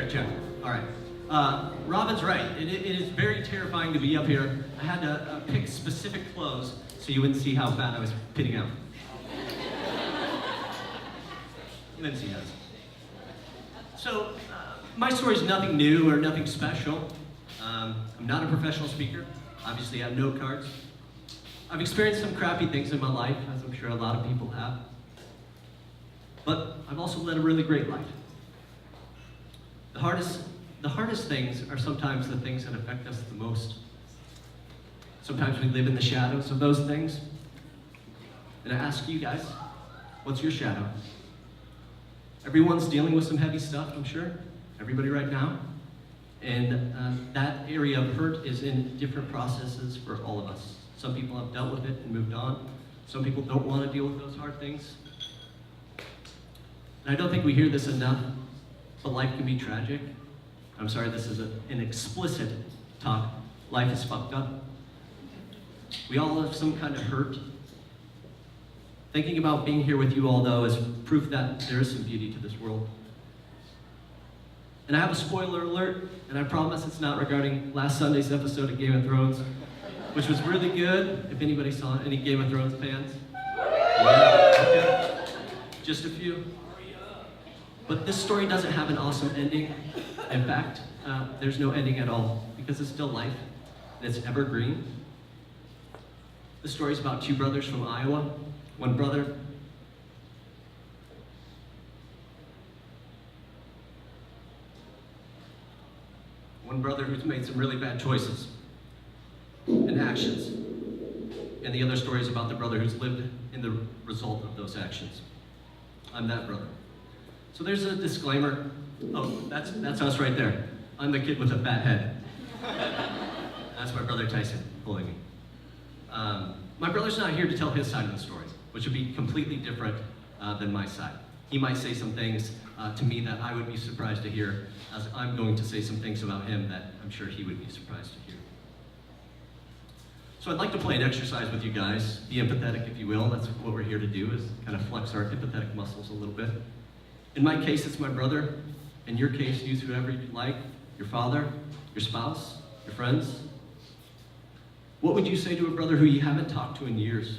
check. All right. Robin's right. It is very terrifying to be up here. I had to pick specific clothes so you wouldn't see how bad I was pitting out. Lindsay has. So, my story is nothing new or nothing special. I'm not a professional speaker. Obviously, I have note cards. I've experienced some crappy things in my life, as I'm sure a lot of people have. But I've also led a really great life. The hardest things are sometimes the things that affect us the most. Sometimes we live in the shadows of those things. And I ask you guys, what's your shadow? Everyone's dealing with some heavy stuff, I'm sure. Everybody right now. And that area of hurt is in different processes for all of us. Some people have dealt with it and moved on. Some people don't want to deal with those hard things. And I don't think we hear this enough, but life can be tragic. I'm sorry, this is an explicit talk. Life is fucked up. We all have some kind of hurt. Thinking about being here with you all, though, is proof that there is some beauty to this world. And I have a spoiler alert, and I promise it's not regarding last Sunday's episode of Game of Thrones, which was really good. If anybody saw it, any Game of Thrones fans? Yeah, okay. Just a few. But this story doesn't have an awesome ending. In fact, there's no ending at all, because it's still life, and it's evergreen. The story is about two brothers from Iowa. One brother who's made some really bad choices and actions. And the other story is about the brother who's lived in the result of those actions. I'm that brother. So there's a disclaimer. Oh, that's us right there. I'm the kid with a fat head. That's my brother Tyson pulling me. My brother's not here to tell his side of the story, which would be completely different than my side. He might say some things to me that I would be surprised to hear, as I'm going to say some things about him that I'm sure he would be surprised to hear. So I'd like to play an exercise with you guys. Be empathetic, if you will. That's what we're here to do, is kind of flex our empathetic muscles a little bit. In my case, it's my brother. In your case, use whoever you like, your father, your spouse, your friends. What would you say to a brother who you haven't talked to in years?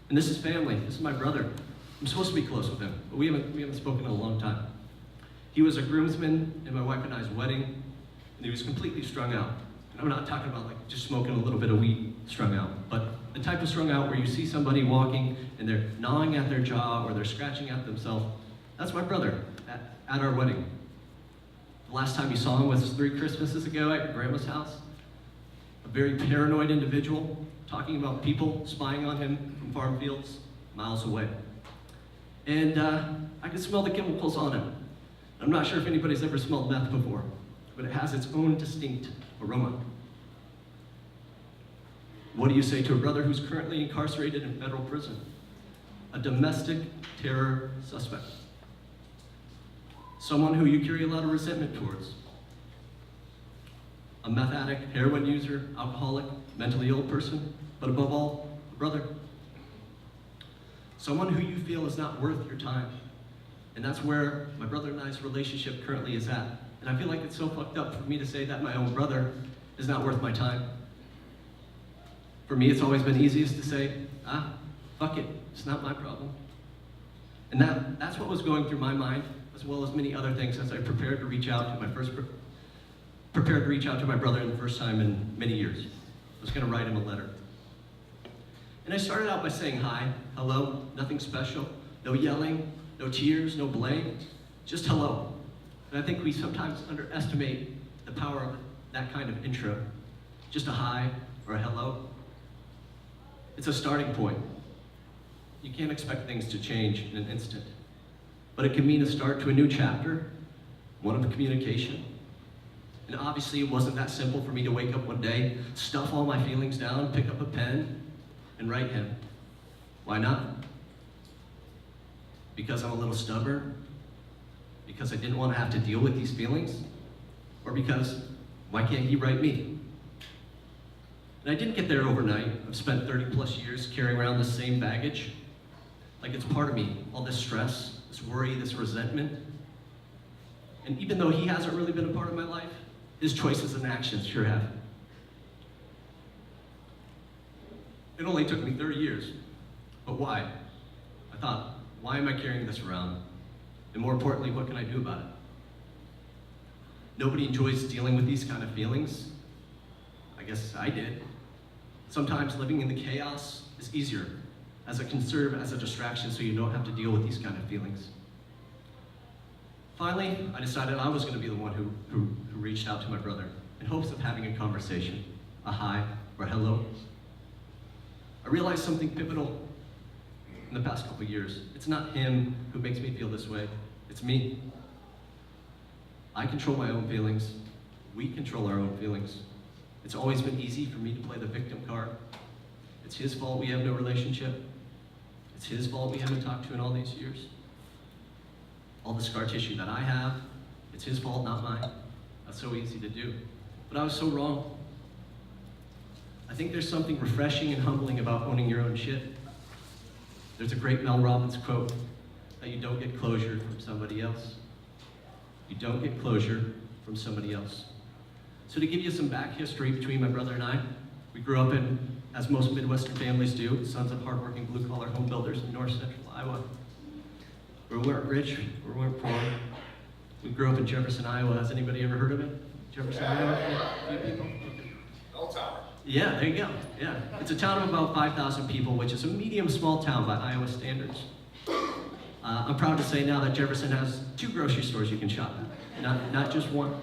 And this is family. This is my brother. I'm supposed to be close with him, but we haven't spoken in a long time. He was a groomsman in my wife and I's wedding, and he was completely strung out. And I'm not talking about like just smoking a little bit of weed strung out, but the type of strung out where you see somebody walking and they're gnawing at their jaw or they're scratching at themselves. That's my brother at our wedding. The last time you saw him was 3 Christmases ago at your grandma's house. A very paranoid individual, talking about people spying on him from farm fields miles away. And I could smell the chemicals on him. I'm not sure if anybody's ever smelled meth before, but it has its own distinct aroma. What do you say to a brother who's currently incarcerated in federal prison? A domestic terror suspect. Someone who you carry a lot of resentment towards. A meth addict, heroin user, alcoholic, mentally ill person, but above all, a brother. Someone who you feel is not worth your time. And that's where my brother and I's relationship currently is at. And I feel like it's so fucked up for me to say that my own brother is not worth my time. For me, it's always been easiest to say, fuck it, it's not my problem. And that's what was going through my mind, as well as many other things, as I prepared to reach out to my brother the first time in many years. I was gonna write him a letter. And I started out by saying hi, hello, nothing special, no yelling, no tears, no blame, just hello. And I think we sometimes underestimate the power of that kind of intro. Just a hi or a hello. It's a starting point. You can't expect things to change in an instant. But it can mean a start to a new chapter, one of communication. And obviously it wasn't that simple for me to wake up one day, stuff all my feelings down, pick up a pen, and write him. Why not? Because I'm a little stubborn? Because I didn't want to have to deal with these feelings? Or because, why can't he write me? And I didn't get there overnight. I've spent 30 plus years carrying around the same baggage. Like it's part of me, all this stress, this worry, this resentment. And even though he hasn't really been a part of my life, his choices and actions sure have. It only took me 30 years, but why? I thought, why am I carrying this around? And more importantly, what can I do about it? Nobody enjoys dealing with these kind of feelings. I guess I did. Sometimes living in the chaos is easier, as it can serve as a distraction so you don't have to deal with these kind of feelings. Finally, I decided I was going to be the one who reached out to my brother in hopes of having a conversation, a hi or a hello. I realized something pivotal in the past couple years. It's not him who makes me feel this way, it's me. I control my own feelings. We control our own feelings. It's always been easy for me to play the victim card. It's his fault we have no relationship. It's his fault we haven't talked to in all these years. All the scar tissue that I have, it's his fault, not mine. That's so easy to do. But I was so wrong. I think there's something refreshing and humbling about owning your own shit. There's a great Mel Robbins quote that you don't get closure from somebody else. You don't get closure from somebody else. So to give you some back history between my brother and I, we grew up in, as most Midwestern families do, sons of hardworking blue-collar home builders in north central Iowa. We weren't rich, we weren't poor. We grew up in Jefferson, Iowa. Has anybody ever heard of it? Jefferson, Iowa? Yeah. A few people? Bell Tower. Yeah, there you go. Yeah. It's a town of about 5,000 people, which is a medium small town by Iowa standards. I'm proud to say now that Jefferson has 2 grocery stores you can shop at, not just one.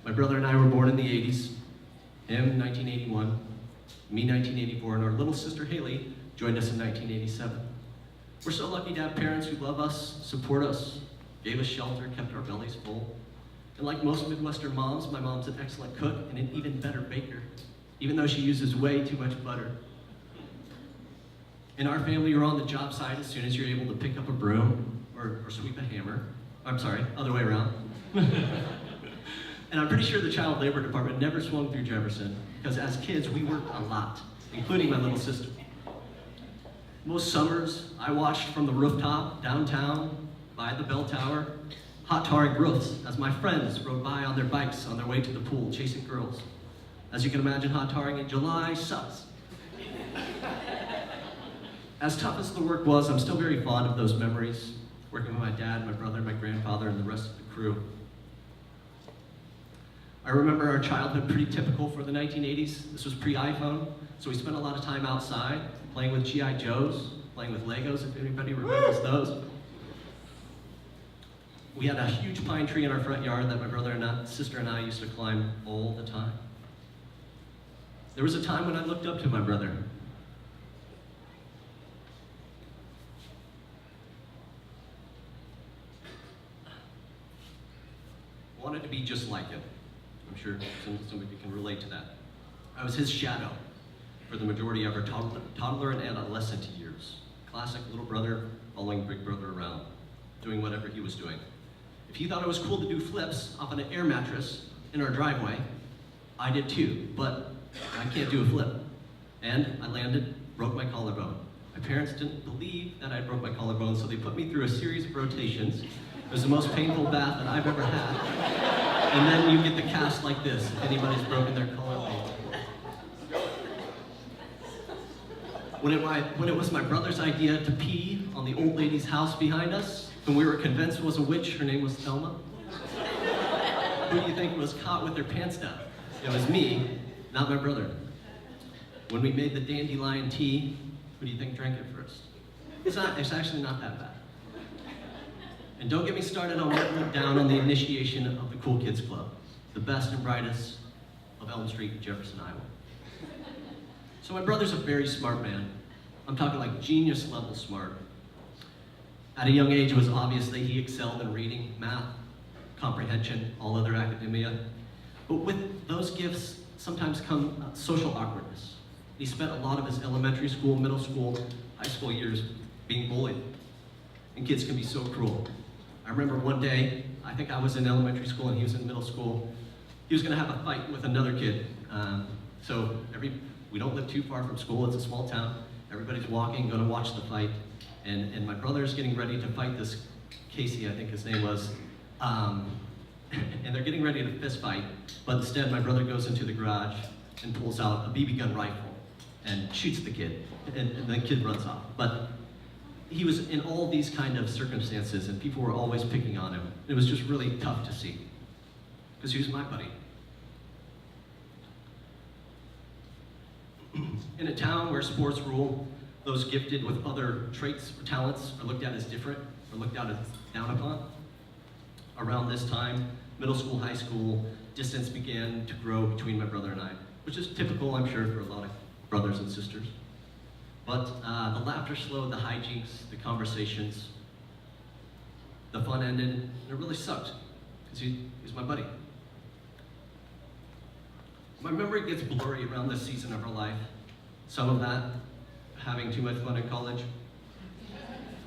My brother and I were born in the 80s, him 1981, me 1984, and our little sister Haley joined us in 1987. We're so lucky to have parents who love us, support us, gave us shelter, kept our bellies full. And like most Midwestern moms, my mom's an excellent cook and an even better baker, even though she uses way too much butter. In our family, you're on the job site as soon as you're able to pick up a broom or sweep a hammer. I'm sorry, other way around. And I'm pretty sure the child labor department never swung through Jefferson, because as kids, we worked a lot, including my little sister. Most summers, I watched from the rooftop downtown by the bell tower, hot tarring roofs as my friends rode by on their bikes on their way to the pool, chasing girls. As you can imagine, hot tarring in July sucks. As tough as the work was, I'm still very fond of those memories, working with my dad, my brother, my grandfather, and the rest of the crew. I remember our childhood pretty typical for the 1980s. This was pre-iPhone, so we spent a lot of time outside, playing with G.I. Joes, playing with Legos, if anybody remembers those. We had a huge pine tree in our front yard that my brother and sister and I used to climb all the time. There was a time when I looked up to my brother. Wanted to be just like him. I'm sure somebody can relate to that. I was his shadow for the majority of our toddler and adolescent years. Classic little brother following big brother around, doing whatever he was doing. If he thought it was cool to do flips off an air mattress in our driveway, I did too, but I can't do a flip. And I landed, broke my collarbone. My parents didn't believe that I broke my collarbone, so they put me through a series of rotations. It was the most painful bath that I've ever had. And then you get the cast like this, if anybody's broken their collarbone. When it was my brother's idea to pee on the old lady's house behind us, whom we were convinced was a witch, her name was Thelma. Who do you think was caught with their pants down? It was me, not my brother. When we made the dandelion tea, who do you think drank it first? It's actually not that bad. And don't get me started on what went down on the initiation of the Cool Kids Club, the best and brightest of Elm Street in Jefferson, Iowa. So my brother's a very smart man. I'm talking like genius level smart. At a young age, it was obvious that he excelled in reading, math, comprehension, all other academia. But with those gifts sometimes come social awkwardness. He spent a lot of his elementary school, middle school, high school years being bullied. And kids can be so cruel. I remember one day, I think I was in elementary school and he was in middle school. He was gonna have a fight with another kid. We don't live too far from school, it's a small town. Everybody's walking, gonna watch the fight. And my brother's getting ready to fight this Casey, I think his name was, and they're getting ready to fist fight, but instead my brother goes into the garage and pulls out a BB gun rifle and shoots the kid, and the kid runs off. But he was in all these kind of circumstances, and people were always picking on him. It was just really tough to see, because he was my buddy. In a town where sports rule, those gifted with other traits or talents are looked at as different or looked at as down upon. Around this time, middle school, high school, distance began to grow between my brother and I, which is typical, I'm sure, for a lot of brothers and sisters. But the laughter slowed, the hijinks, the conversations, the fun ended, and it really sucked, because he was my buddy. My memory gets blurry around this season of our life. Some of that, having too much fun in college.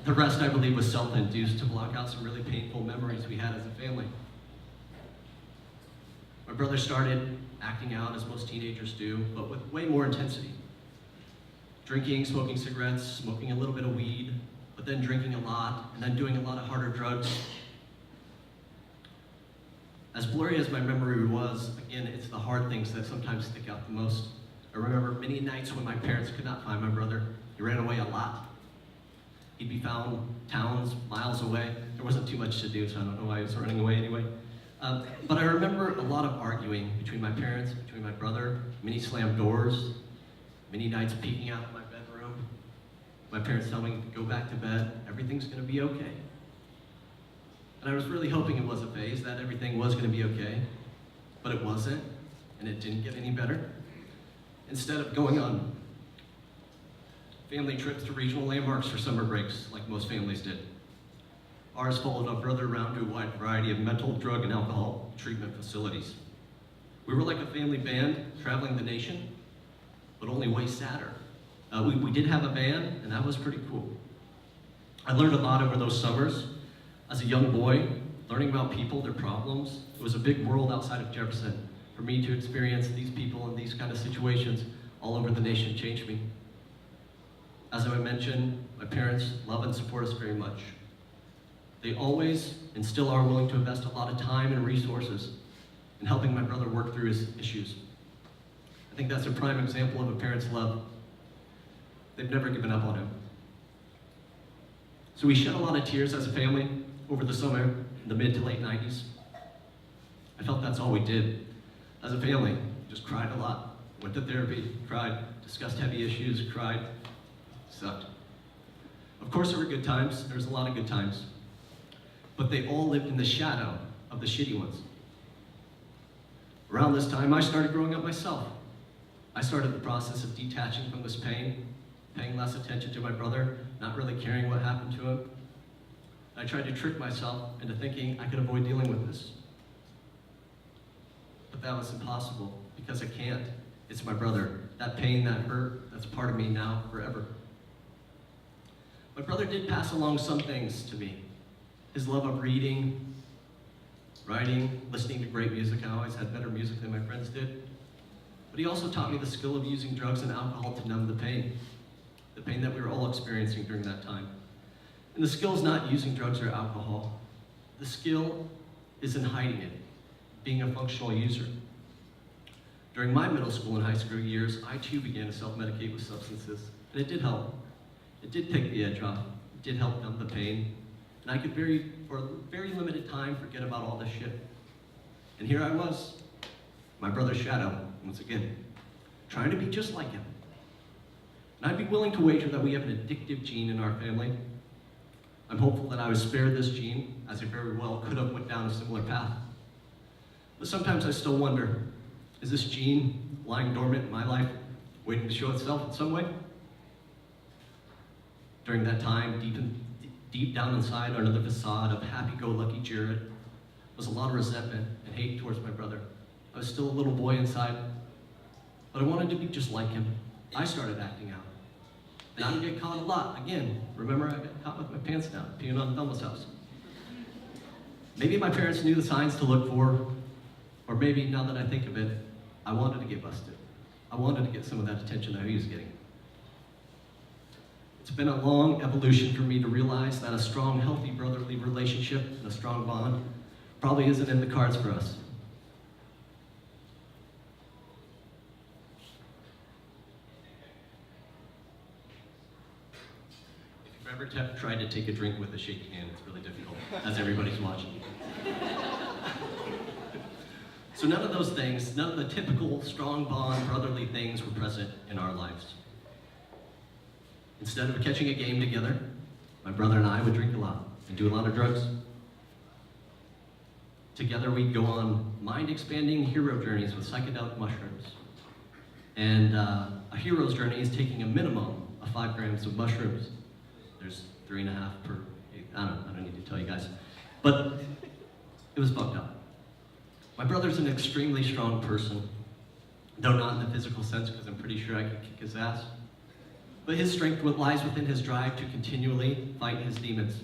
The rest, I believe, was self-induced to block out some really painful memories we had as a family. My brother started acting out as most teenagers do, but with way more intensity. Drinking, smoking cigarettes, smoking a little bit of weed, but then drinking a lot, and then doing a lot of harder drugs. As blurry as my memory was, again, it's the hard things that sometimes stick out the most. I remember many nights when my parents could not find my brother. He ran away a lot. He'd be found towns, miles away. There wasn't too much to do, so I don't know why he was running away anyway. But I remember a lot of arguing between my parents, between my brother, many slammed doors, many nights peeking out of my bedroom. My parents telling me to go back to bed, everything's gonna be okay. And I was really hoping it was a phase, that everything was gonna be okay, but it wasn't, and it didn't get any better. Instead of going on family trips to regional landmarks for summer breaks, like most families did, ours followed our brother around to a wide variety of mental, drug, and alcohol treatment facilities. We were like a family band traveling the nation, but only way sadder. We did have a band, and that was pretty cool. I learned a lot over those summers. As a young boy, learning about people, their problems, it was a big world outside of Jefferson. For me to experience these people in these kind of situations all over the nation changed me. As I mentioned, my parents love and support us very much. They always and still are willing to invest a lot of time and resources in helping my brother work through his issues. I think that's a prime example of a parent's love. They've never given up on him. So we shed a lot of tears as a family over the summer in the mid to late 90s. I felt that's all we did. As a family, just cried a lot. Went to therapy, cried, discussed heavy issues, cried, sucked. Of course there were good times, there's a lot of good times, but they all lived in the shadow of the shitty ones. Around this time, I started growing up myself. I started the process of detaching from this pain, paying less attention to my brother, not really caring what happened to him. I tried to trick myself into thinking I could avoid dealing with this. But that was impossible, because I can't. It's my brother. That pain, that hurt, that's part of me now, forever. My brother did pass along some things to me. His love of reading, writing, listening to great music. I always had better music than my friends did. But he also taught me the skill of using drugs and alcohol to numb the pain that we were all experiencing during that time. And the skill is not using drugs or alcohol. The skill is in hiding it, being a functional user. During my middle school and high school years, I too began to self-medicate with substances, and it did help. It did take the edge off. It did help numb the pain. And I could for a very limited time, forget about all this shit. And here I was, my brother's shadow, once again, trying to be just like him. And I'd be willing to wager that we have an addictive gene in our family. I'm hopeful that I was spared this gene, as I very well could have went down a similar path. But sometimes I still wonder, is this gene lying dormant in my life, waiting to show itself in some way? During that time, deep down inside, under the facade of happy-go-lucky Jerad, was a lot of resentment and hate towards my brother. I was still a little boy inside, but I wanted to be just like him. I started acting out. And I would get caught a lot. Again, remember I got caught with my pants down, peeing on Thelma's house. Maybe my parents knew the signs to look for, or maybe now that I think of it, I wanted to get busted. I wanted to get some of that attention that he was getting. It's been a long evolution for me to realize that a strong, healthy brotherly relationship and a strong bond probably isn't in the cards for us. If you've ever tried to take a drink with a shaky hand, it's really difficult, as everybody's watching. So none of those things, none of the typical strong bond, brotherly things were present in our lives. Instead of catching a game together, my brother and I would drink a lot and do a lot of drugs. Together we'd go on mind-expanding hero journeys with psychedelic mushrooms. And a hero's journey is taking a minimum of 5 grams of mushrooms. There's 3.5 per, I don't need to tell you guys. But it was fucked up. My brother's an extremely strong person, though not in the physical sense, because I'm pretty sure I could kick his ass. But his strength lies within his drive to continually fight his demons.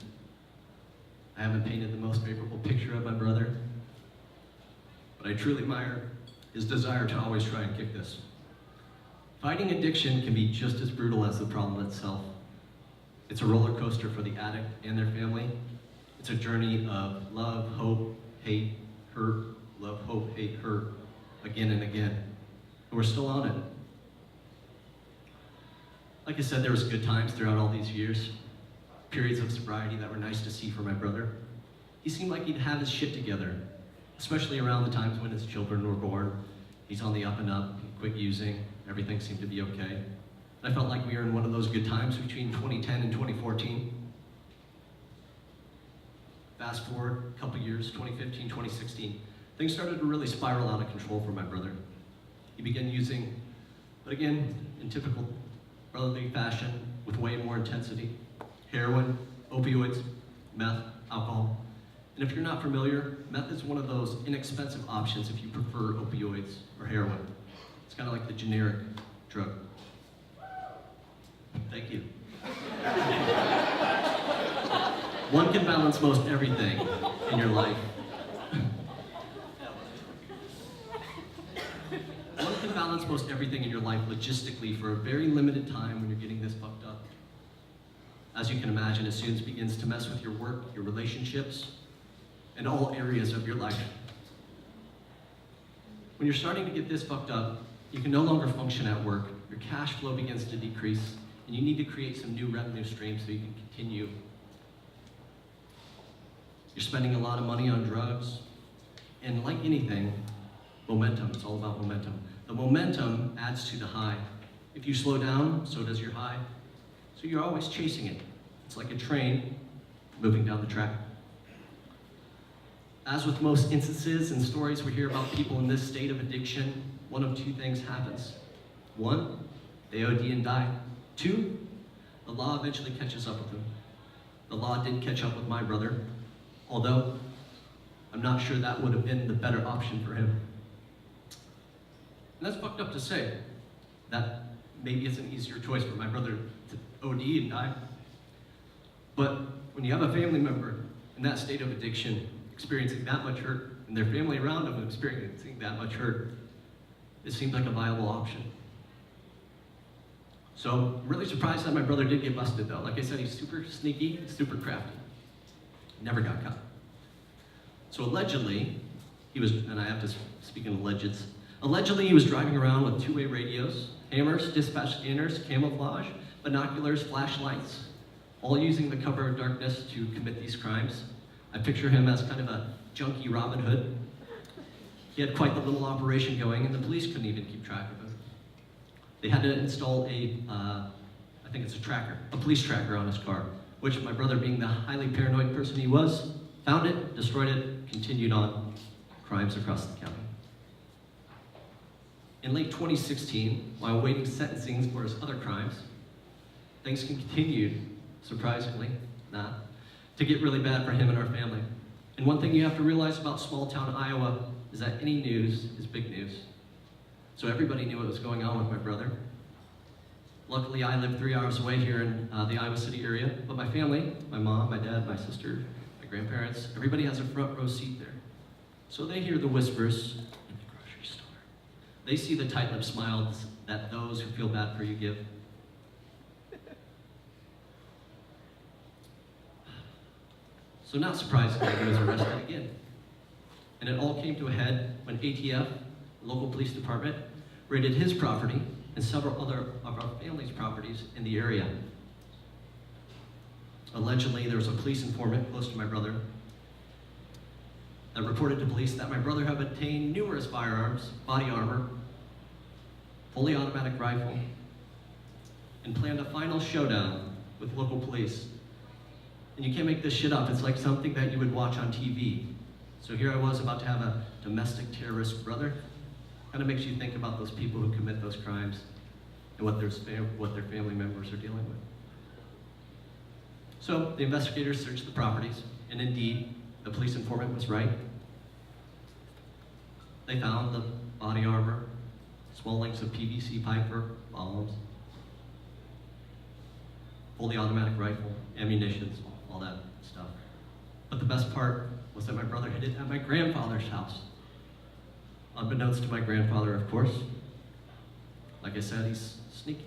I haven't painted the most favorable picture of my brother, but I truly admire his desire to always try and kick this. Fighting addiction can be just as brutal as the problem itself. It's a roller coaster for the addict and their family. It's a journey of love, hope, hate, hurt, love, hope, hate, hurt, again and again. And we're still on it. Like I said, there was good times throughout all these years, periods of sobriety that were nice to see for my brother. He seemed like he'd have his shit together, especially around the times when his children were born. He's on the up and up, he quit using, everything seemed to be okay. And I felt like we were in one of those good times between 2010 and 2014. Fast forward a couple years, 2015, 2016, things started to really spiral out of control for my brother. He began using, but again, in typical brotherly fashion, with way more intensity, heroin, opioids, meth, alcohol. And if you're not familiar, meth is one of those inexpensive options if you prefer opioids or heroin. It's kind of like the generic drug. Thank you. One can balance most everything in your life. One can balance most everything in your life logistically for a very limited time when you're getting this fucked up. As you can imagine, it soon begins to mess with your work, your relationships, and all areas of your life. When you're starting to get this fucked up, you can no longer function at work, your cash flow begins to decrease, and you need to create some new revenue streams so you can continue. You're spending a lot of money on drugs, and like anything, momentum, it's all about momentum. The momentum adds to the high. If you slow down, so does your high. So you're always chasing it. It's like a train moving down the track. As with most instances and stories we hear about people in this state of addiction, one of 2 things happens. 1, they OD and die. 2, the law eventually catches up with them. The law did catch up with my brother, although I'm not sure that would have been the better option for him. And that's fucked up to say. That maybe it's an easier choice for my brother to OD and die. But when you have a family member in that state of addiction, experiencing that much hurt, and their family around them experiencing that much hurt, it seemed like a viable option. So I'm really surprised that my brother did get busted though. Like I said, he's super sneaky, super crafty. Never got caught. So allegedly, he was, and I have to speak in allegeds, allegedly he was driving around with 2-way radios, hammers, dispatch scanners, camouflage, binoculars, flashlights, all using the cover of darkness to commit these crimes. I picture him as kind of a junkie Robin Hood. He had quite the little operation going, and the police couldn't even keep track of him. They had to install I think it's a police tracker on his car, which my brother, being the highly paranoid person he was, found it, destroyed it, continued on crimes across the county. In late 2016, while awaiting sentencing for his other crimes, things continued, surprisingly, to get really bad for him and our family. And one thing you have to realize about small town Iowa is that any news is big news. So everybody knew what was going on with my brother. Luckily, I live 3 hours away here in the Iowa City area, but my family, my mom, my dad, my sister, my grandparents, everybody has a front row seat there. So they hear the whispers in the grocery store. They see the tight-lipped smiles that those who feel bad for you give. So not surprisingly, he was arrested again. And it all came to a head when ATF, the local police department, raided his property and several other of our family's properties in the area. Allegedly, there was a police informant close to my brother that reported to police that my brother had obtained numerous firearms, body armor, fully automatic rifle, and planned a final showdown with local police. And you can't make this shit up. It's like something that you would watch on TV. So here I was about to have a domestic terrorist brother. Kind of makes you think about those people who commit those crimes and what their family members are dealing with. So the investigators searched the properties, and indeed, the police informant was right. They found the body armor, small lengths of PVC pipe for bombs, fully automatic rifle, ammunitions, all that stuff. But the best part was that my brother hid it at my grandfather's house. Unbeknownst to my grandfather, of course. Like I said, he's sneaky.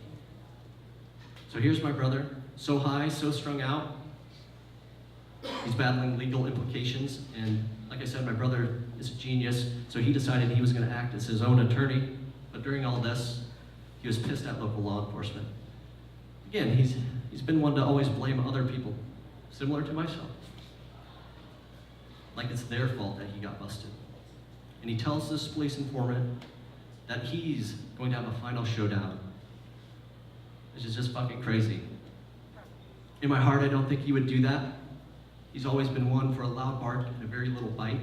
So here's my brother, so high, so strung out. He's battling legal implications, and like I said, my brother is a genius, so he decided he was going to act as his own attorney. But during all this, he was pissed at local law enforcement. Again, he's been one to always blame other people, similar to myself. Like it's their fault that he got busted. And he tells this police informant that he's going to have a final showdown, which is just fucking crazy. In my heart, I don't think he would do that. He's always been one for a loud bark and a very little bite.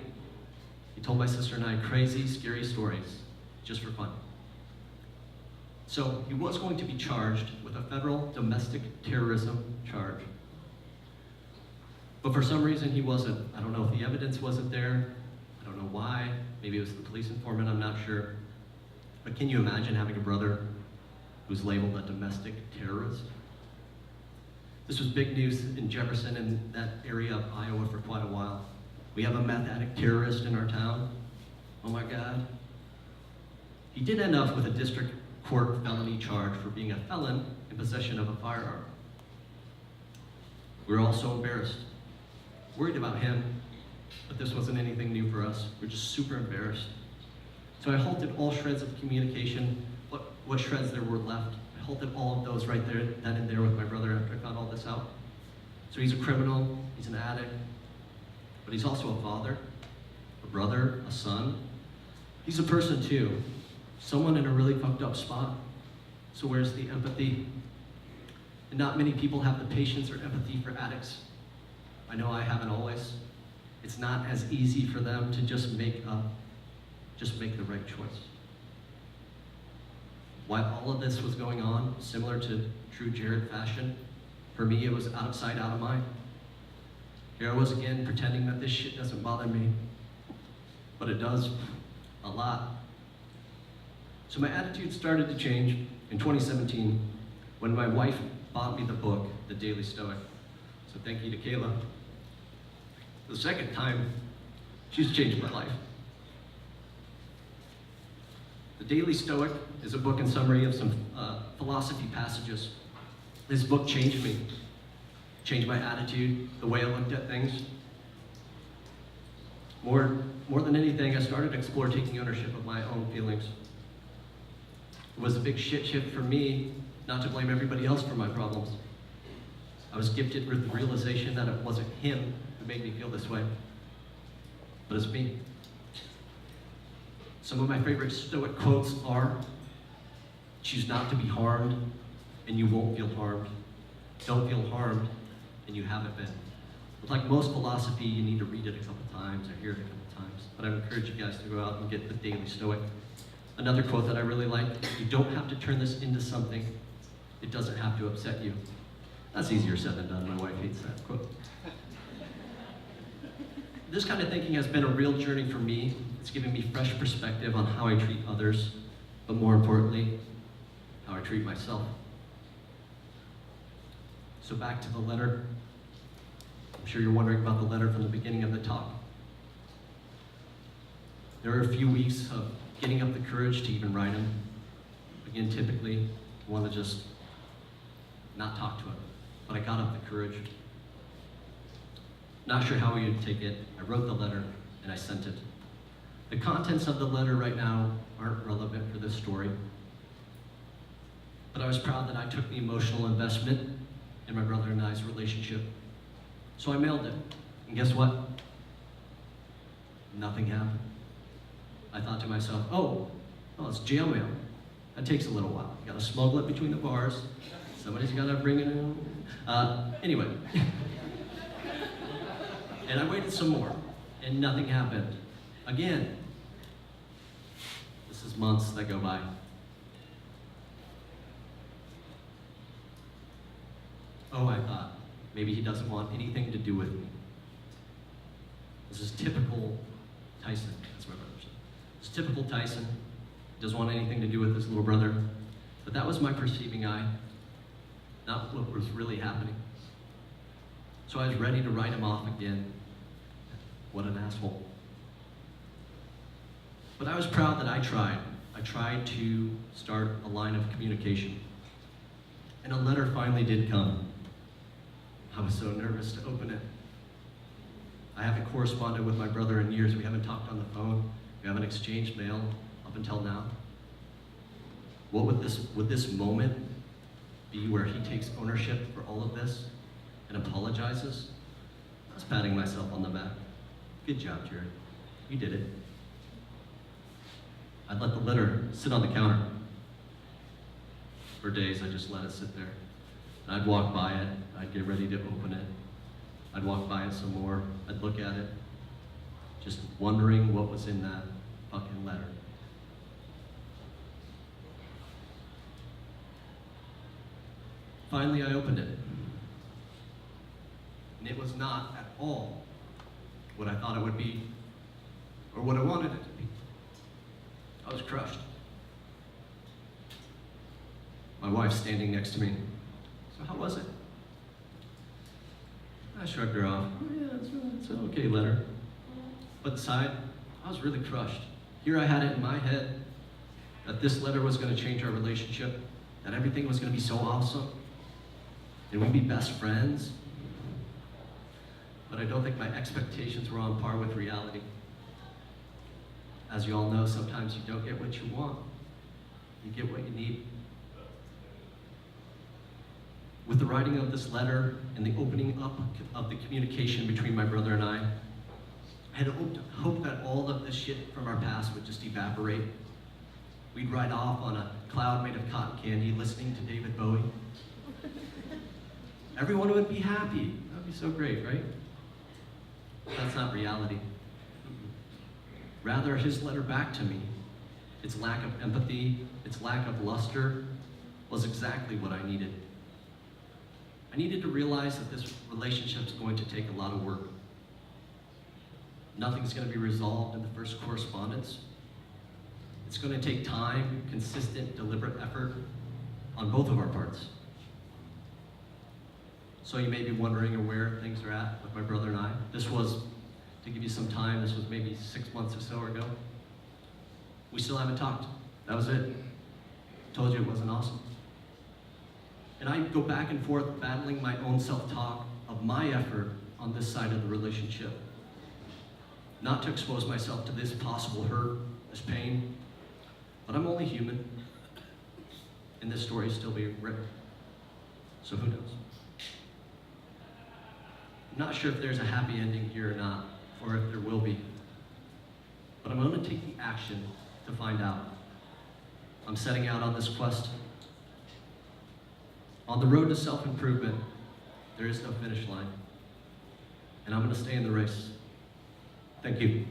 He told my sister and I crazy, scary stories, just for fun. So he was going to be charged with a federal domestic terrorism charge. But for some reason he wasn't. I don't know if the evidence wasn't there. I don't know why. Maybe it was the police informant, I'm not sure. But can you imagine having a brother who's labeled a domestic terrorist? This was big news in Jefferson and that area of Iowa for quite a while. We have a meth addict terrorist in our town. Oh my God. He did end up with a district court felony charge for being a felon in possession of a firearm. We were all so embarrassed, worried about him, but this wasn't anything new for us. We're just super embarrassed. So I halted all shreds of communication, what shreds there were left. I halted all of those right there, then and there with my brother after I found all this out. So he's a criminal, he's an addict, but he's also a father, a brother, a son. He's a person too, someone in a really fucked up spot. So where's the empathy? And not many people have the patience or empathy for addicts. I know I haven't always. It's not as easy for them to just make the right choice. While all of this was going on, similar to true Jerad fashion, for me it was out of sight, out of mind. Here I was again pretending that this shit doesn't bother me, but it does a lot. So my attitude started to change in 2017 when my wife bought me the book, The Daily Stoic. So thank you to Kayla. The second time, she's changed my life. The Daily Stoic is a book and summary of some philosophy passages. This book changed me, changed my attitude, the way I looked at things. More than anything, I started to explore taking ownership of my own feelings. It was a big shit shift for me not to blame everybody else for my problems. I was gifted with the realization that it wasn't him who made me feel this way, but it's me. Some of my favorite Stoic quotes are, choose not to be harmed, and you won't feel harmed. Don't feel harmed, and you haven't been. But like most philosophy, you need to read it a couple times or hear it a couple times. But I encourage you guys to go out and get the Daily Stoic. Another quote that I really like, you don't have to turn this into something. It doesn't have to upset you. That's easier said than done. My wife hates that quote. This kind of thinking has been a real journey for me. It's given me fresh perspective on how I treat others, but more importantly, how I treat myself. So back to the letter. I'm sure you're wondering about the letter from the beginning of the talk. There are a few weeks of getting up the courage to even write him. Again, typically, you want to just not talk to him, but I got up the courage. Not sure how he would take it. I wrote the letter and I sent it. The contents of the letter right now aren't relevant for this story, but I was proud that I took the emotional investment in my brother and I's relationship. So I mailed it, and guess what? Nothing happened. I thought to myself, oh, it's jail mail. That takes a little while. You gotta smuggle it between the bars. Somebody's gotta bring it in. Anyway. And I waited some more, and nothing happened. Again. This is months that go by. Oh, I thought, maybe he doesn't want anything to do with me. This is typical Tyson, that's my brother's name. This is typical Tyson. He doesn't want anything to do with his little brother. But that was my perceiving eye, not what was really happening. So I was ready to write him off again. What an asshole. But I was proud that I tried. I tried to start a line of communication. And a letter finally did come. I was so nervous to open it. I haven't corresponded with my brother in years. We haven't talked on the phone. We haven't exchanged mail up until now. What would this moment be where he takes ownership for all of this and apologizes? I was patting myself on the back. Good job, Jerad. You did it. I'd let the letter sit on the counter. For days, I just let it sit there. And I'd walk by it, I'd get ready to open it. I'd walk by it some more, I'd look at it, just wondering what was in that fucking letter. Finally, I opened it. And it was not at all what I thought it would be, or what I wanted it to be. I was crushed. My wife's standing next to me. So how was it? I shrugged her off. Oh yeah, it's an okay letter. But inside, I was really crushed. Here I had it in my head that this letter was going to change our relationship, that everything was going to be so awesome, and we'd be best friends. But I don't think my expectations were on par with reality. As you all know, sometimes you don't get what you want. You get what you need. With the writing of this letter and the opening up of the communication between my brother and I had hoped that all of this shit from our past would just evaporate. We'd ride off on a cloud made of cotton candy listening to David Bowie. Everyone would be happy. That would be so great, right? That's not reality. Rather, his letter back to me, its lack of empathy, its lack of luster, was exactly what I needed. I needed to realize that this relationship is going to take a lot of work. Nothing's going to be resolved in the first correspondence. It's going to take time, consistent, deliberate effort on both of our parts. So you may be wondering where things are at with my brother and I. This was, to give you some time, this was maybe 6 months or so ago. We still haven't talked. That was it. Told you it wasn't awesome. And I go back and forth battling my own self-talk of my effort on this side of the relationship. Not to expose myself to this possible hurt, this pain, but I'm only human. And this story is still being written. So who knows? I'm not sure if there's a happy ending here or not, or if there will be. But I'm going to take the action to find out. I'm setting out on this quest. On the road to self-improvement, there is no finish line. And I'm going to stay in the race. Thank you.